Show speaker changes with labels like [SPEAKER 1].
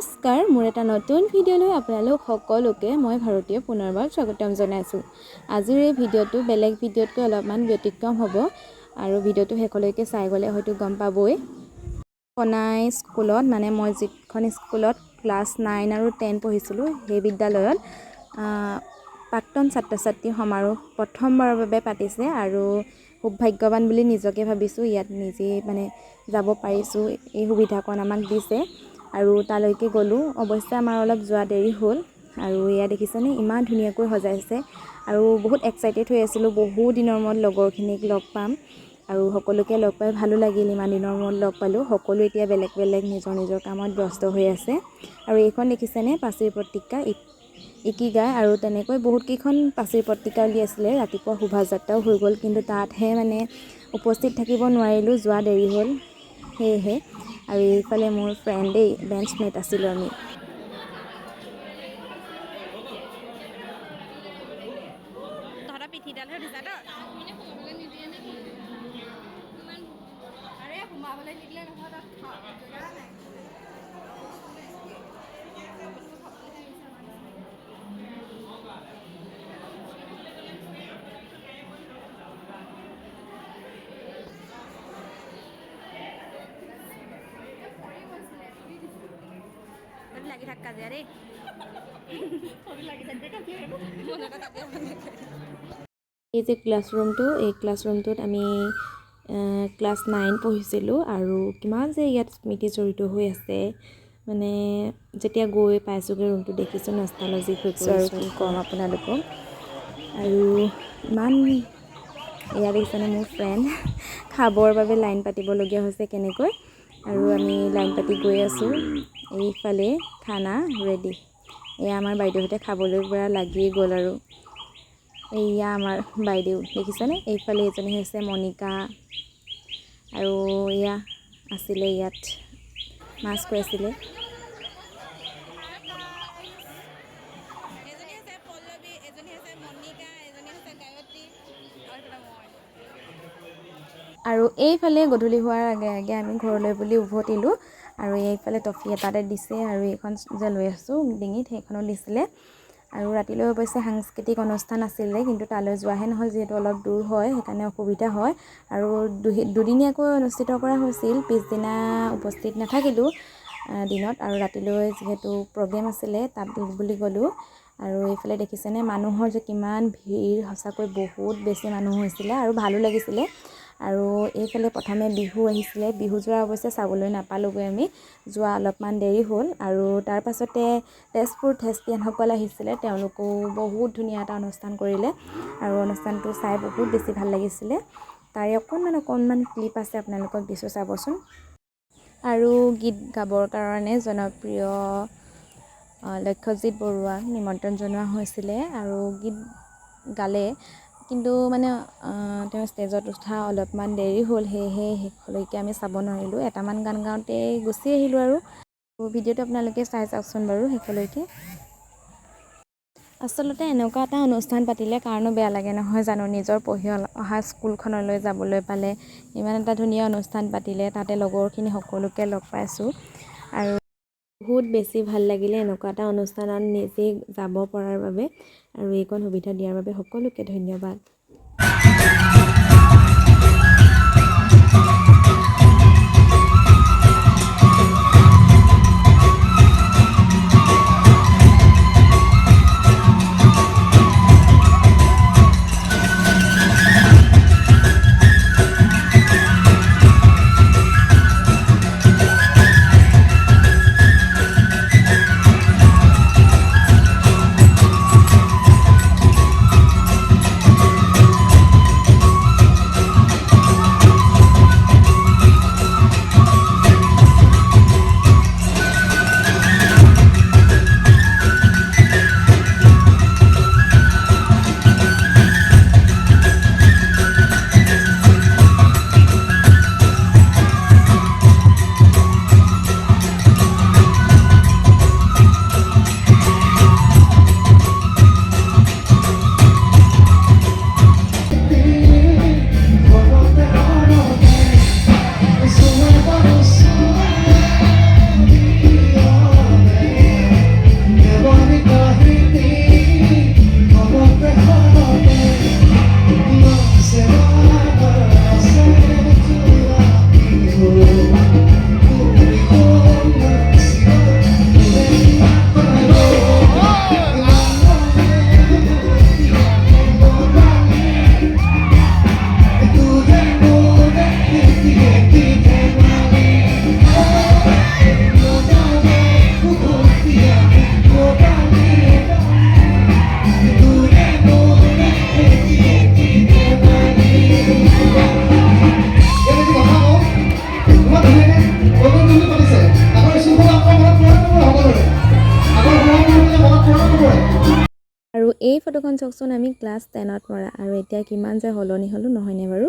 [SPEAKER 1] নমস্কাৰ, মোৰ এটা নতুন ভিডিঅ'লৈ আপোনালোক সকলোকে মই ভাৰতীয় পুনৰবাৰ স্বাগতম জনাইছোঁ। আজিৰ এই ভিডিঅ'টো বেলেগ ভিডিঅ'তকৈ অলপমান ব্যতিক্ৰম হ'ব আৰু ভিডিঅ'টো শেষলৈকে চাই গ'লে হয়তো গম পাবই। কনাই স্কুলত মানে মই যিখন স্কুলত ক্লাছ 9 আৰু 10 পঢ়িছিলোঁ সেই বিদ্যালয়ত প্ৰাক্তন ছাত্ৰ ছাত্ৰী সমাৰোহ প্ৰথমবাৰৰ বাবে পাতিছে আৰু খুব ভাগ্যৱান বুলি নিজকে ভাবিছোঁ। ইয়াত নিজে মানে যাব পাৰিছোঁ, এই সুবিধাকণ আমাক দিছে আৰু তালৈকে গ'লোঁ। অৱশ্যে আমাৰ অলপ যোৱা দেৰি হ'ল আৰু এয়া দেখিছেনে ইমান ধুনীয়াকৈ সজাইছে আৰু বহুত এক্সাইটেড হৈ আছিলোঁ। বহু দিনৰ মূৰত লগৰখিনিক লগ পাম আৰু সকলোকে লগ পাই ভালো লাগিল। ইমান দিনৰ মূৰত লগ পালোঁ। সকলো এতিয়া বেলেগ বেলেগ নিজৰ নিজৰ কামত ব্যস্ত হৈ আছে আৰু এইখন দেখিছেনে পাচিৰ পত্ৰিকা ইকিগাই আৰু তেনেকৈ বহুতকেইখন পাচিৰ পত্ৰিকা উলিয়াইছিলে। ৰাতিপুৱা শোভাযাত্ৰাও হৈ গ'ল, কিন্তু তাতহে মানে উপস্থিত থাকিব নোৱাৰিলোঁ, যোৱা দেৰি হ'ল সেয়েহে। আৰু এইফালে মোৰ ফ্ৰেণ্ডেই বেঞ্চমেট আছিলোঁ আমি। লাগি থাক কাজিয়া দেই। এই যে ক্লাছৰুমটো, এই ক্লাছৰুমটোত আমি ক্লাছ 9 পঢ়িছিলোঁ আৰু কিমান যে ইয়াত স্মৃতি জড়িত হৈ আছে। মানে যেতিয়া গৈ পাইছোঁগৈ ৰুমটো দেখিছোঁ নষ্টালজিক হৈ পৰিছোঁ আৰু কি ক'ম আপোনালোকক। আৰু ইমান এয়া দেখিছেনে মোৰ ফ্ৰেণ্ড খাবৰ বাবে লাইন পাতিবলগীয়া হৈছে কেনেকৈ, আৰু আমি লাইন পাতি গৈ আছোঁ। এইফালে খানা ৰেডি। এয়া আমাৰ বাইদেউহঁতে খাবলৈ পৰা লাগিয়ে গ'ল আৰু এয়া আমাৰ বাইদেউ দেখিছেনে। এইফালে এজনী হৈছে মনিকা আৰু এয়া আছিলে ইয়াত মাছ খুৱাইছিলে। আৰু এইফালে গধূলি হোৱাৰ আগে আগে আমি ঘৰলৈ বুলি উভতিলোঁ আৰু এইফালে টফি এটাতে দিছে আৰু এইখন যে লৈ আছোঁ ডিঙিত সেইখনো দিছিলে। আৰু ৰাতিলৈ অৱশ্যে সাংস্কৃতিক অনুষ্ঠান আছিলে, কিন্তু তালৈ যোৱাহে নহ'ল যিহেতু অলপ দূৰ হয়, সেইকাৰণে অসুবিধা হয়। আৰু দুদিনীয়াকৈ অনুষ্ঠিত কৰা হৈছিল, পিছদিনা উপস্থিত নাথাকিলোঁ দিনত, আৰু ৰাতিলৈ যিহেতু প্ৰগ্ৰেম আছিলে তাত বুলি গ'লোঁ। আৰু এইফালে দেখিছেনে মানুহৰ যে কিমান ভিৰ, সঁচাকৈ বহুত বেছি মানুহ হৈছিলে আৰু ভালো লাগিছিলে। আৰু এইফালে প্ৰথমে বিহু আহিছিলে, বিহু যোৱা অৱশ্যে চাবলৈ নাপালোঁগৈ আমি, যোৱা অলপমান দেৰি হ'ল। আৰু তাৰ পাছতে তেজপুৰ থেস্পিয়ানসকল আহিছিলে, তেওঁলোকেও বহুত ধুনীয়া এটা অনুষ্ঠান কৰিলে আৰু অনুষ্ঠানটো চাই বহুত বেছি ভাল লাগিছিলে। তাৰে অকণমান ক্লিপ আছে আপোনালোকক দিছোঁ চাবচোন। আৰু গীত গাবৰ কাৰণে জনপ্ৰিয় লক্ষ্যজিত বৰুৱাক নিমন্ত্ৰণ জনোৱা হৈছিলে আৰু গীত গালে, কিন্তু মানে তেওঁ ষ্টেজত উঠা অলপমান দেৰি হ'ল, সেয়েহে শেষলৈকে আমি চাব নোৱাৰিলোঁ। এটামান গান গাওঁতে গুচি আহিলোঁ আৰু ভিডিঅ'টো আপোনালোকে চাই চাওকচোন বাৰু শেষলৈকে। আচলতে এনেকুৱা এটা অনুষ্ঠান পাতিলে কাৰণো বেয়া লাগে নহয় জানো। নিজৰ পঢ়ি অহা স্কুলখনলৈ যাবলৈ পালে, ইমান এটা ধুনীয়া অনুষ্ঠান পাতিলে, তাতে লগৰখিনি সকলোকে লগ পাইছোঁ আৰু বহুত বেছি ভাল লাগিলে এনেকুৱা এটা অনুষ্ঠানত নিজেই যাব পৰাৰ বাবে, আৰু এইকণ সুবিধা দিয়াৰ বাবে সকলোকে ধন্যবাদ। এই ফটোখন চাওকচোন আমি ক্লাছ 10ত মৰা আৰু এতিয়া কিমান যে হলনি হলো নহয়নে বাৰু